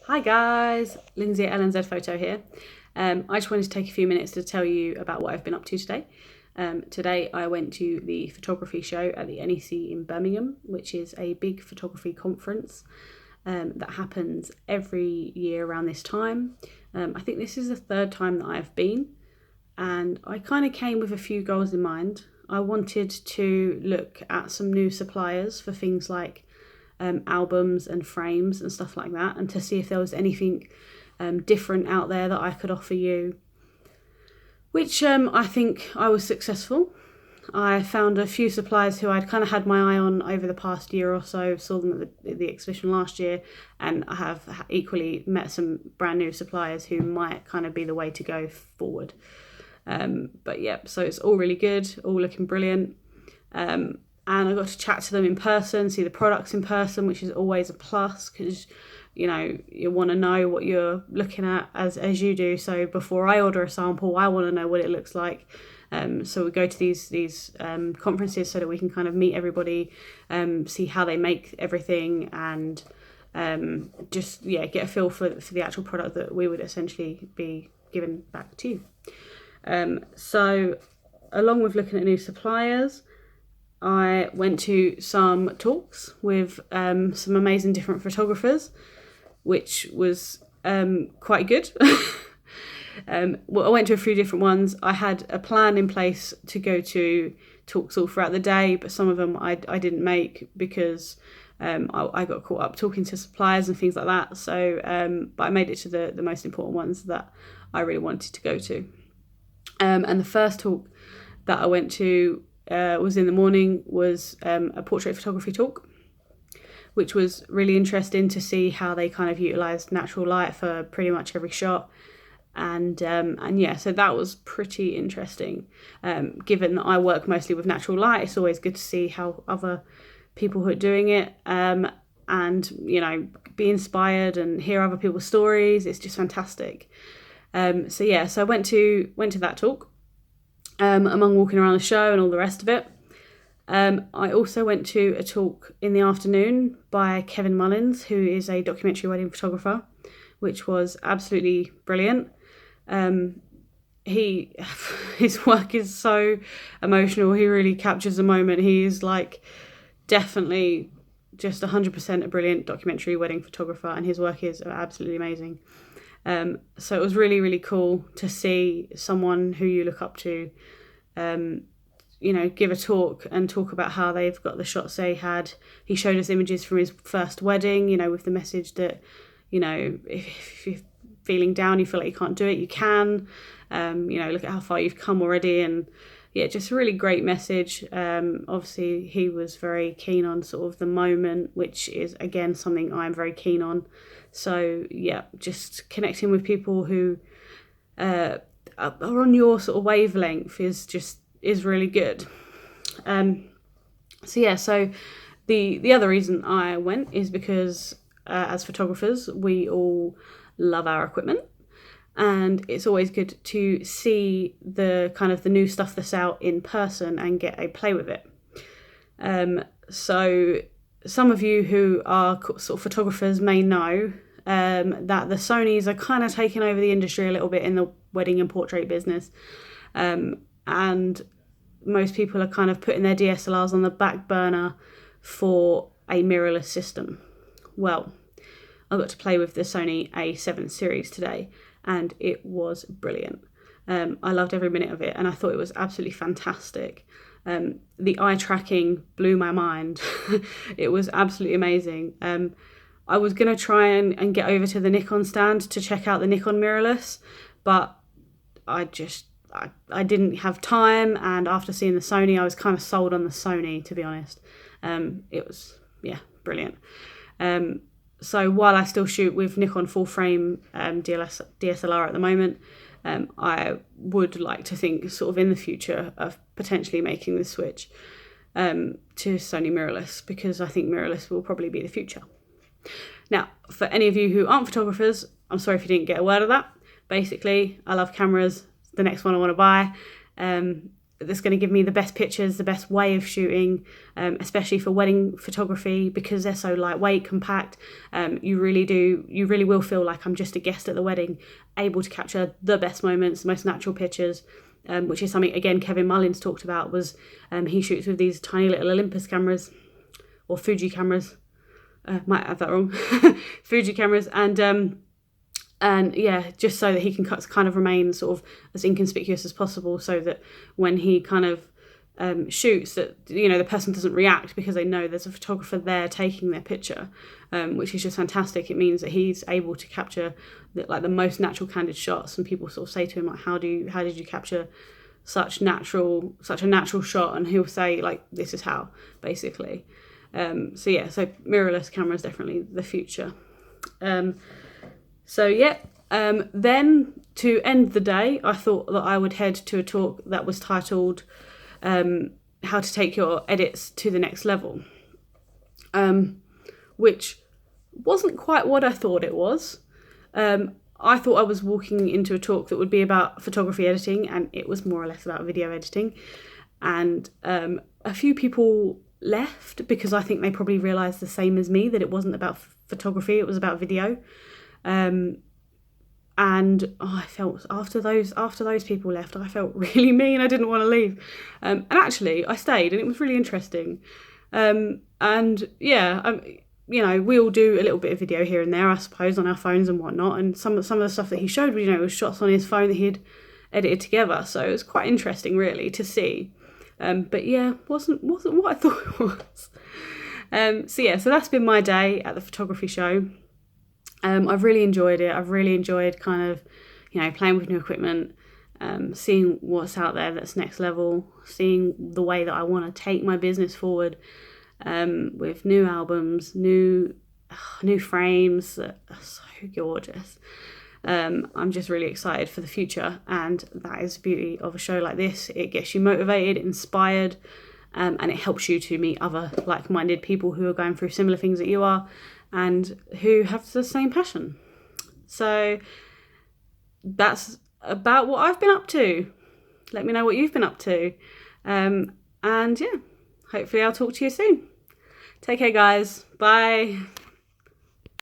Hi guys, Lindsay at LNZPHOTO here. I just wanted to take a few minutes to tell you about what I've been up to today. Today I went to the photography show at the NEC in Birmingham, which is a big photography conference that happens every year around this time. I think this is the third time that I've been, and I kind of came with a few goals in mind. I wanted to look at some new suppliers for things like albums and frames and stuff like that, and to see if there was anything different out there that I could offer you, which I think I was successful. I found a few suppliers who I'd kind of had my eye on over the past year or so, saw them at the exhibition last year, and I have equally met some brand new suppliers who might kind of be the way to go forward. But yeah, so it's all really good, all looking brilliant. And I got to chat to them in person, see the products in person, which is always a plus because you want to know what you're looking at as you do. So before I order a sample, I want to know what it looks like. So we go to these conferences so that we can kind of meet everybody, see how they make everything, and just get a feel for the actual product that we would essentially be giving back to you. So along with looking at new suppliers, I went to some talks with some amazing different photographers, which was quite good. Well, I went to a few different ones. I had a plan in place to go to talks all throughout the day, but some of them I didn't make because I got caught up talking to suppliers and things like that. So, but I made it to the most important ones that I really wanted to go to. And the first talk that I went to was in the morning, was a portrait photography talk, which was really interesting to see how they kind of utilised natural light for pretty much every shot. And yeah, so that was pretty interesting. Given that I work mostly with natural light, it's always good to see how other people who are doing it and be inspired and hear other people's stories. It's just fantastic. So I went to that talk. Among walking around the show and all the rest of it. I also went to a talk in the afternoon by Kevin Mullins, who is a documentary wedding photographer, which was absolutely brilliant. His work is so emotional. He really captures the moment. He's like definitely just 100% a brilliant documentary wedding photographer, and his work is absolutely amazing. So it was really, really cool to see someone who you look up to, give a talk and talk about how they've got the shots they had. He showed us images from his first wedding, with the message that, if you're feeling down, you feel like you can't do it, you can. Look at how far you've come already. And yeah, just a really great message. Obviously, he was very keen on sort of the moment, which is, again, something I'm very keen on. So yeah, just connecting with people who are on your sort of wavelength is really good. So the other reason I went is because as photographers, we all love our equipment, and it's always good to see the kind of the new stuff that's out in person and get a play with it. So some of you who are sort of photographers may know that the Sonys are kind of taking over the industry a little bit in the wedding and portrait business. And most people are kind of putting their DSLRs on the back burner for a mirrorless system. Well, I got to play with the Sony A7 Series today, and it was brilliant. I loved every minute of it, and I thought it was absolutely fantastic. The eye tracking blew my mind. It was absolutely amazing. I was going to try and get over to the Nikon stand to check out the Nikon mirrorless, but I didn't have time, and after seeing the Sony, I was kind of sold on the Sony, to be honest. It was, brilliant. So while I still shoot with Nikon full frame DSLR at the moment, I would like to think sort of in the future of potentially making the switch to Sony mirrorless, because I think mirrorless will probably be the future. Now, for any of you who aren't photographers, I'm sorry if you didn't get a word of that. Basically, I love cameras. The next one I want to buy. that's going to give me the best pictures, the best way of shooting, especially for wedding photography, because they're so lightweight, compact. You really will feel like I'm just a guest at the wedding, able to capture the best moments, the most natural pictures, which is something, again, Kevin Mullins talked about. Was he shoots with these tiny little Olympus cameras, or Fuji cameras, might have that wrong, Fuji cameras, and yeah, just so that he can kind of remain sort of as inconspicuous as possible, so that when he kind of shoots, that, you know, the person doesn't react because they know there's a photographer there taking their picture, which is just fantastic. It means that he's able to capture the most natural, candid shots, and people sort of say to him, like, how did you capture such a natural shot? And he'll say, like, this is how, basically. So yeah, so mirrorless camera is definitely the future. So yeah, then to end the day, I thought that I would head to a talk that was titled How to Take Your Edits to the Next Level, which wasn't quite what I thought it was. I thought I was walking into a talk that would be about photography editing, and it was more or less about video editing. And a few people left because I think they probably realised the same as me, that it wasn't about photography, it was about video. And I felt after those people left, I felt really mean. I didn't want to leave, and actually I stayed, and it was really interesting. And yeah, you know, we all do a little bit of video here and there, I suppose, on our phones and whatnot. And some of the stuff that he showed, you know, was shots on his phone that he'd edited together. So it was quite interesting, really, to see. But yeah, wasn't what I thought it was. So yeah, so that's been my day at the photography show. I've really enjoyed it. I've really enjoyed kind of, you know, playing with new equipment, seeing what's out there that's next level, seeing the way that I want to take my business forward, with new albums, new frames that are so gorgeous. I'm just really excited for the future, and that is the beauty of a show like this. It gets you motivated, inspired, and it helps you to meet other like-minded people who are going through similar things that you are, and who have the same passion. So that's about what I've been up to. Let me know what you've been up to. And yeah, hopefully I'll talk to you soon. Take care, guys. Bye.